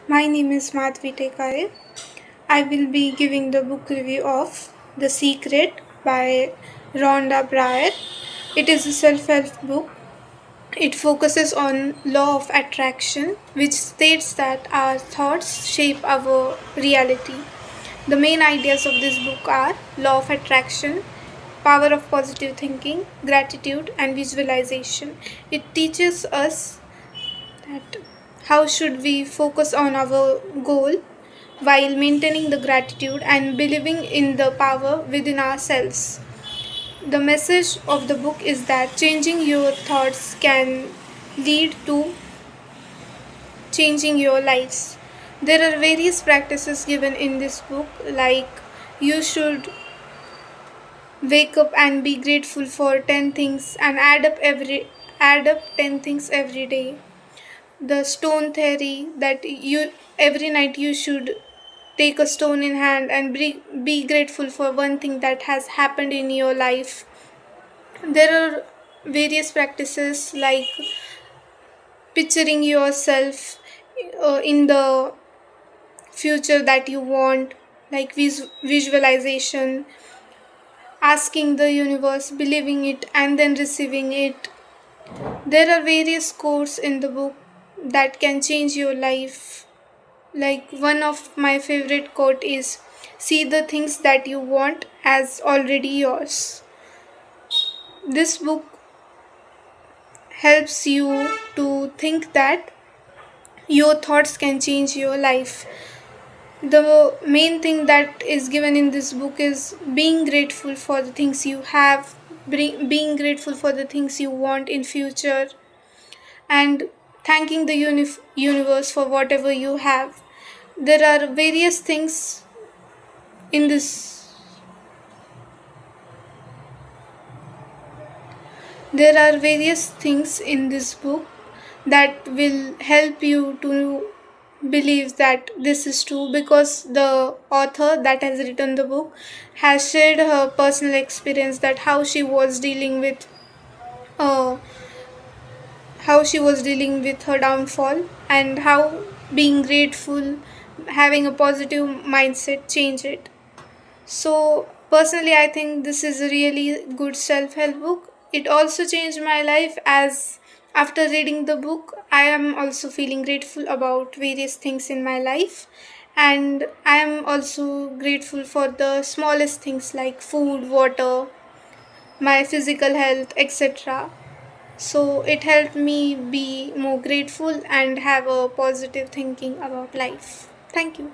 My name is Madhavi Tekale. I will be giving the book review of The Secret by Rhonda Breyer. It is a self-help book. It focuses on law of attraction, which states that our thoughts shape our reality. The main ideas of this book are law of attraction, power of positive thinking, gratitude, and visualization. It teaches us that how should we focus on our goal while maintaining the gratitude and believing in the power within ourselves. The message of the book is that changing your thoughts can lead to changing your lives. There are various practices given in this book, like you should wake up and be grateful for 10 things and add up 10 things every day. The stone theory, that you every night you should take a stone in hand and be grateful for one thing that has happened in your life. There are various practices like picturing yourself in the future that you want, like visualization, asking the universe, believing it, and then receiving it. There are various quotes in the book that can change your life. Like one of my favorite quote is, see the things that you want as already yours. This book helps you to think that your thoughts can change your life. The main thing that is given in this book is being grateful for the things you have, being grateful for the things you want in future, and thanking the universe for whatever you have. There are various things in this there are various things in this book that will help you to believe that this is true, because the author that has written the book has shared her personal experience, that uh, how she was dealing with her downfall, and how being grateful, having a positive mindset change it. So, personally, I think this is a really good self help book. It also changed my life, as after reading the book, I am also feeling grateful about various things in my life. And I am also grateful for the smallest things like food, water, my physical health, etc. So, it helped me be more grateful and have a positive thinking about life. Thank you.